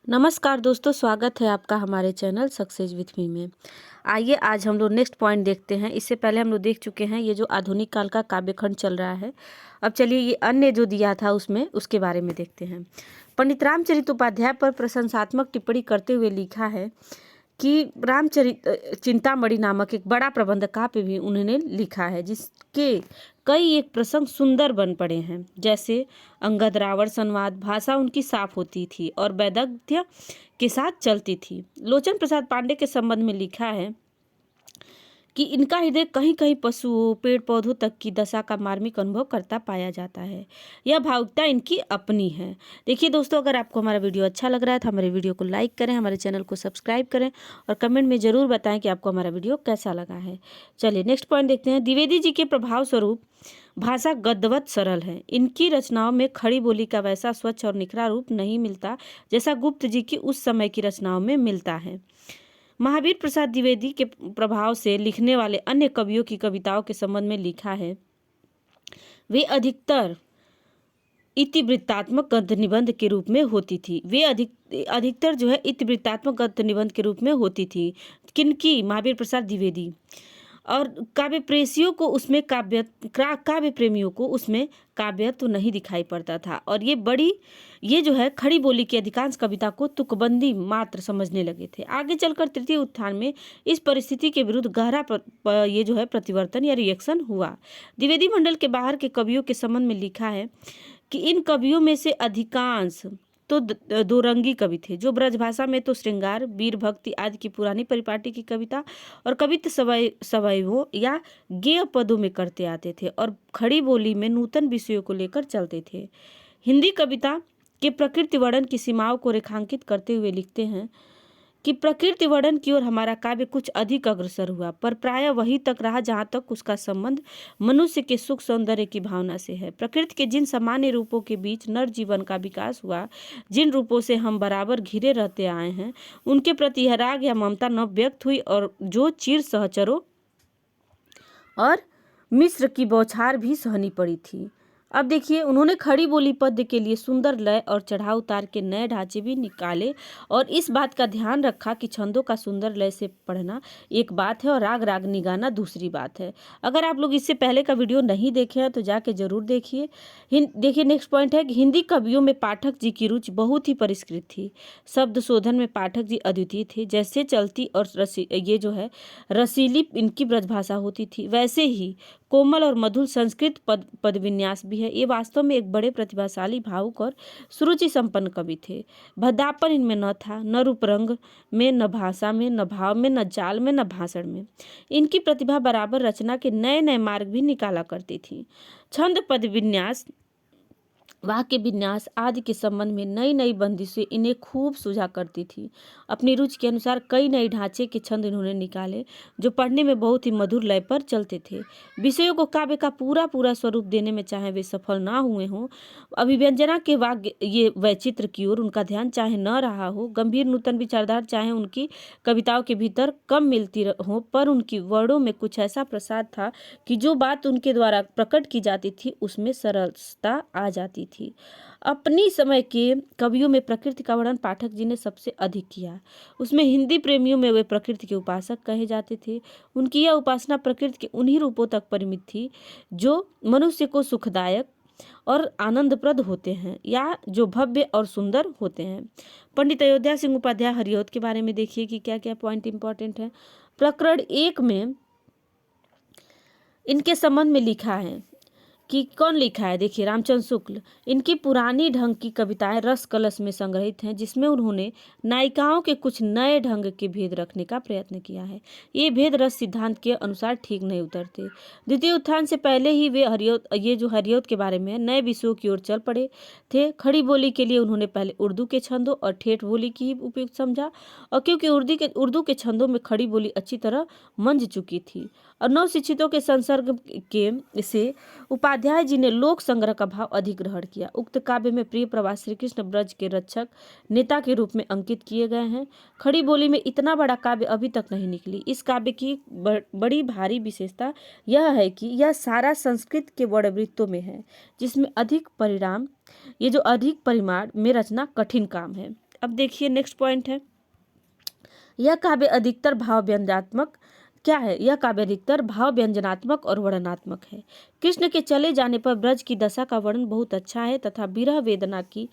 नमस्कार दोस्तों, स्वागत है आपका हमारे चैनल सक्सेस विथ मी में। आइए आज हम लोग नेक्स्ट पॉइंट देखते हैं। इससे पहले हम लोग देख चुके हैं ये जो आधुनिक काल का काव्यखंड चल रहा है। अब चलिए ये अन्य जो दिया था उसमें उसके बारे में देखते हैं। पंडित रामचरित उपाध्याय पर प्रशंसात्मक टिप्पणी करते हुए लिखा है कि रामचरित चिंतामणि नामक एक बड़ा प्रबंध काव्य भी उन्होंने लिखा है, जिसके कई एक प्रसंग सुंदर बन पड़े हैं। जैसे अंगद रावण संवाद, भाषा उनकी साफ होती थी और वैदग्ध्य के साथ चलती थी। लोचन प्रसाद पांडे के संबंध में लिखा है कि इनका हृदय कहीं कहीं पशुओं पेड़ पौधों तक की दशा का मार्मिक अनुभव करता पाया जाता है। यह भावुकता इनकी अपनी है। देखिए दोस्तों, अगर आपको हमारा वीडियो अच्छा लग रहा है तो हमारे वीडियो को लाइक करें, हमारे चैनल को सब्सक्राइब करें और कमेंट में ज़रूर बताएं कि आपको हमारा वीडियो कैसा लगा है। चलिए नेक्स्ट पॉइंट देखते हैं। द्विवेदी जी के प्रभाव स्वरूप भाषा गद्यवत सरल है। इनकी रचनाओं में खड़ी बोली का वैसा स्वच्छ और निखरा रूप नहीं मिलता जैसा गुप्त जी की उस समय की रचनाओं में मिलता है। महावीर प्रसाद द्विवेदी के प्रभाव से लिखने वाले अन्य कवियों की कविताओं के संबंध में लिखा है, वे अधिकतर इतिवृत्तात्मक गद्य निबंध के रूप में होती थी। अधिकतर जो है इतिवृत्तात्मक गद्य निबंध के रूप में होती थी। किनकी? महावीर प्रसाद द्विवेदी। और काव्य प्रेमियों को उसमें काव्य प्रेमियों को उसमें काव्यत्व नहीं दिखाई पड़ता था। और ये जो है खड़ी बोली की अधिकांश कविता को तुकबंदी मात्र समझने लगे थे। आगे चलकर तृतीय उत्थान में इस परिस्थिति के विरुद्ध गहरा ये जो है प्रतिवर्तन या रिएक्शन हुआ। द्विवेदी मंडल के बाहर के कवियों के संबंध में लिखा है कि इन कवियों में से अधिकांश तो दो रंगी कवि थे, जो ब्रजभाषा में तो श्रृंगार, वीर भक्ति आदि की पुरानी परिपाटी की कविता और कवित्व सवैवों या गेय पदों में करते आते थे और खड़ी बोली में नूतन विषयों को लेकर चलते थे। हिंदी कविता के प्रकृति वर्णन की सीमाओं को रेखांकित करते हुए लिखते हैं कि प्रकृति वर्णन की ओर हमारा काव्य कुछ अधिक अग्रसर हुआ, पर प्रायः वहीं तक रहा जहाँ तक उसका संबंध मनुष्य के सुख सौंदर्य की भावना से है। प्रकृति के जिन सामान्य रूपों के बीच नर जीवन का विकास हुआ, जिन रूपों से हम बराबर घिरे रहते आए हैं, उनके प्रति यह राग या ममता न व्यक्त हुई और जो चीर सहचरों और मिस्र की बौछार भी सहनी पड़ी थी। अब देखिए, उन्होंने खड़ी बोली पद्य के लिए सुंदर लय और चढ़ाव उतार के नए ढांचे भी निकाले और इस बात का ध्यान रखा कि छंदों का सुंदर लय से पढ़ना एक बात है और राग रागनी गाना दूसरी बात है। अगर आप लोग इससे पहले का वीडियो नहीं देखे हैं तो जाके जरूर देखिए। देखिए नेक्स्ट पॉइंट है कि हिंदी कवियों में पाठक जी की रुचि बहुत ही परिष्कृत थी। शब्द शोधन में पाठक जी अद्वितीय थे। जैसे चलती और ये जो है रसीली इनकी ब्रजभाषा होती थी, वैसे ही कोमल और मधुर संस्कृत पद विन्यास भी है। ये वास्तव में एक बड़े प्रतिभाशाली, भावुक और सुरुचि संपन्न कवि थे। भद्दापन इनमें न था, न रूप रंग में, न भाषा में, न भाव में, न चाल में, न भाषण में। इनकी प्रतिभा बराबर रचना के नए नए मार्ग भी निकाला करती थी। छंद, पद विन्यास, वाक्य विन्यास आदि के संबंध में नई नई बंदिशें इन्हें खूब सुझा करती थी। अपनी रुचि के अनुसार कई नए ढांचे के छंद इन्होंने निकाले जो पढ़ने में बहुत ही मधुर लय पर चलते थे। विषयों को काव्य का पूरा पूरा स्वरूप देने में चाहे वे सफल ना हुए हों, अभिव्यंजना के वाक्य ये वैचित्र की ओर उनका ध्यान चाहे न रहा हो, गंभीर नूतन विचारधारा चाहे उनकी कविताओं के भीतर कम मिलती हो, पर उनकी वर्णों में कुछ ऐसा प्रसाद था कि जो बात उनके द्वारा प्रकट की जाती थी उसमें सरलता आ जाती थी। अपनी समय के कवियों में प्रकृति का वर्णन पाठक जी ने सबसे अधिक किया। उसमें हिंदी प्रेमियों में वे प्रकृति के उपासक कहे जाते थे। उनकी यह उपासना प्रकृति के उन्हीं रूपों तक परिमित थी जो मनुष्य को सुखदायक और आनंदप्रद होते हैं या जो भव्य और सुंदर होते हैं। पंडित अयोध्या सिंह उपाध्याय हरिऔध के बारे में देखिए कि क्या क्या पॉइंट इंपॉर्टेंट है। प्रकरण 1 में इनके संबंध में लिखा है कि कौन लिखा है, देखिए रामचंद्र शुक्ल। इनकी पुरानी ढंग की कविताएं रस कलश में संग्रहित हैं, जिसमें उन्होंने नायिकाओं के कुछ नए ढंग के भेद रखने का प्रयत्न किया है। ये भेद रस सिद्धांत के अनुसार ठीक नहीं उतरते। द्वितीय उत्थान से पहले ही वे हरिऔध के बारे में नए विषयों की ओर चल पड़े थे। खड़ी बोली के लिए उन्होंने पहले उर्दू के छंदों और ठेठ बोली की उपयुक्त समझा, और क्योंकि उर्दू के छंदों में खड़ी बोली अच्छी तरह मंझ चुकी थी और नव शिक्षितों के संसर्ग के से उपाध्याय जी ने लोक संग्रह का भाव अधिक ग्रहण किया। उक्त काव्य में प्रिय प्रवास श्री कृष्ण ब्रज के रक्षक नेता के रूप में अंकित किए गए हैं। खड़ी बोली में इतना बड़ा काव्य अभी तक नहीं निकली। इस काव्य की बड़ी भारी विशेषता यह है कि यह सारा संस्कृत के वर्णवृत्तों में है, जिसमें अधिक परिमाण में रचना कठिन काम है। अब देखिए नेक्स्ट पॉइंट है, यह काव्य अधिकतर भाव व्यंजनात्मक क्या है, यह काव्य अधिकतर भाव व्यंजनात्मक और वर्णनात्मक है। कृष्ण के चले जाने पर ब्रज की दशा का वर्णन बहुत अच्छा है तथा विरह वेदना की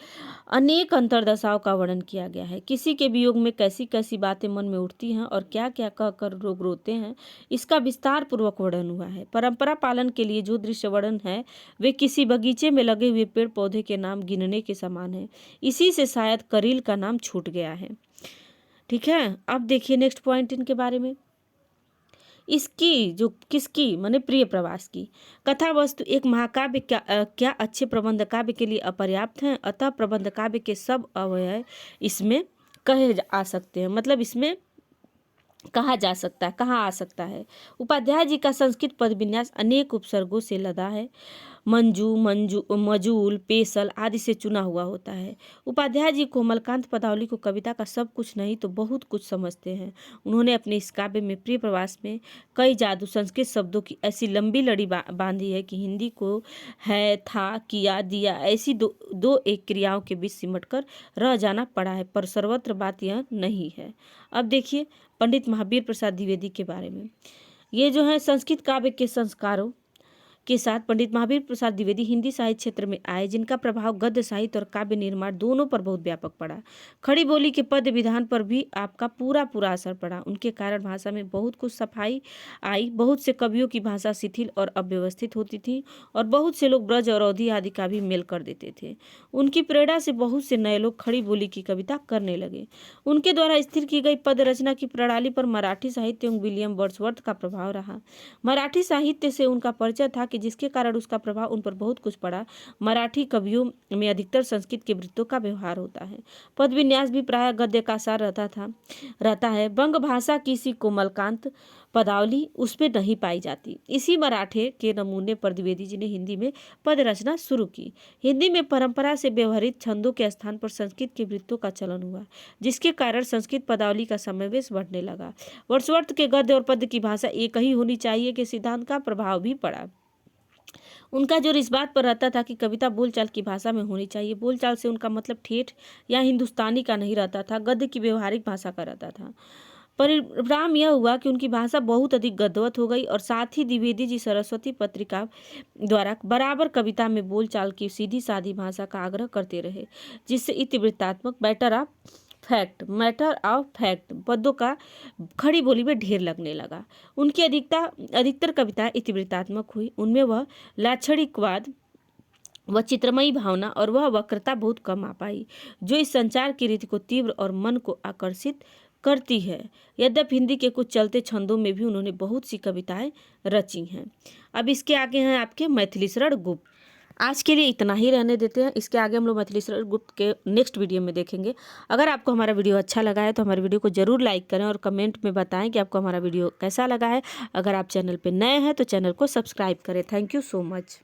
अनेक अंतरदशाओं का वर्णन किया गया है। किसी के वियोग में कैसी कैसी बातें मन में उठती हैं और क्या क्या कहकर लोग रोते हैं, इसका विस्तार पूर्वक वर्णन हुआ है। परंपरा पालन के लिए जो दृश्य वर्णन है वे किसी बगीचे में लगे हुए पेड़ पौधे के नाम गिनने के समान है। इसी से शायद करील का नाम छूट गया है। ठीक है, अब देखिए नेक्स्ट पॉइंट इनके बारे में, इसकी जो किसकी माने प्रिय प्रवास की कथा वस्तु एक महाकाव्य क्या अच्छे प्रबंध काव्य के लिए अपर्याप्त हैं, अतः प्रबंध काव्य के सब अवयव इसमें कहे आ सकते हैं, मतलब इसमें कहा जा सकता है, कहाँ आ सकता है। उपाध्याय जी का संस्कृत पद विन्यास अनेक उपसर्गों से लदा है, मंजू मंजू मजूल पेसल आदि से चुना हुआ होता है। उपाध्याय जी कोमलकांत पदावली को कविता का सब कुछ नहीं तो बहुत कुछ समझते हैं। उन्होंने अपने इस काव्य में प्रिय प्रवास में कई जादू संस्कृत शब्दों की ऐसी लंबी लड़ी बांधी है कि हिंदी को है, था, किया, दिया ऐसी दो एक क्रियाओं के बीच सिमट कर रह जाना पड़ा है, पर सर्वत्र बात यह नहीं है। अब देखिए पंडित महावीर प्रसाद द्विवेदी के बारे में, ये जो है संस्कृत काव्य के संस्कारों के साथ पंडित महावीर प्रसाद द्विवेदी हिंदी साहित्य क्षेत्र में आए, जिनका प्रभाव गद्य साहित्य और काव्य निर्माण दोनों पर बहुत व्यापक पड़ा। खड़ी बोली के पद विधान पर भी आपका पूरा असर पड़ा। उनके कारण भाषा में बहुत कुछ सफाई आई। बहुत से कवियों की भाषा शिथिल और अव्यवस्थित होती थी और बहुत से लोग ब्रज और अवधी आदि का भी मेल कर देते थे। उनकी प्रेरणा से बहुत से नए लोग खड़ी बोली की कविता करने लगे। उनके द्वारा स्थिर की गई पद रचना की प्रणाली पर मराठी साहित्य एवं विलियम वर्ड्सवर्थ का प्रभाव रहा। मराठी साहित्य से उनका परिचय था कि जिसके कारण उसका प्रभाव उन पर बहुत कुछ पड़ा। मराठी कवियों में अधिकतर संस्कृत के वृत्तों का व्यवहार होता है। पद विन्यास भी प्रायः गद्य का सार रहता है। बंग भाषा की सी कोमलकांत पदावली उसमें नहीं पाई जाती। इसी मराठे के नमूने पर द्विवेदी जी ने हिंदी में पद रचना शुरू की। हिंदी में परंपरा से व्यवहारित छंदों के स्थान पर संस्कृत के वृत्तों का चलन हुआ, जिसके कारण संस्कृत पदावली का समावेश बढ़ने लगा। वर्ड्सवर्थ के गद्य और पद्य की भाषा एक ही होनी चाहिए के सिद्धांत का प्रभाव भी पड़ा। उनका जोर इस बात पर रहता था कि कविता बोलचाल की भाषा में होनी चाहिए। बोलचाल से उनका मतलब ठेठ या हिंदुस्तानी का नहीं रहता था, गद्य की व्यवहारिक भाषा का रहता था। परिणाम यह हुआ कि उनकी भाषा बहुत अधिक गद्यवत हो गई और साथ ही द्विवेदी जी सरस्वती पत्रिका द्वारा बराबर कविता में बोलचाल की सीधी सादी भाषा का आग्रह करते रहे, जिससे इतिवृत्तात्मक मैटर ऑफ फैक्ट पदों का खड़ी बोली में ढेर लगने लगा। उनकी अधिकतर कविताएं इतिवृत्तात्मक हुई। उनमें वह लाक्षणिकवाद, वह चित्रमयी भावना और वह वक्रता बहुत कम आ पाई, जो इस संचार की रीति को तीव्र और मन को आकर्षित करती है। यद्यपि हिंदी के कुछ चलते छंदों में भी उन्होंने बहुत सी कविताएं रची हैं। अब इसके आगे हैं आपके मैथिलीशरण गुप्त। आज के लिए इतना ही रहने देते हैं। इसके आगे हम लोग मैथिलीशरण गुप्त के नेक्स्ट वीडियो में देखेंगे। अगर आपको हमारा वीडियो अच्छा लगा है तो हमारे वीडियो को जरूर लाइक करें और कमेंट में बताएं कि आपको हमारा वीडियो कैसा लगा है। अगर आप चैनल पर नए हैं तो चैनल को सब्सक्राइब करें। Thank you so much.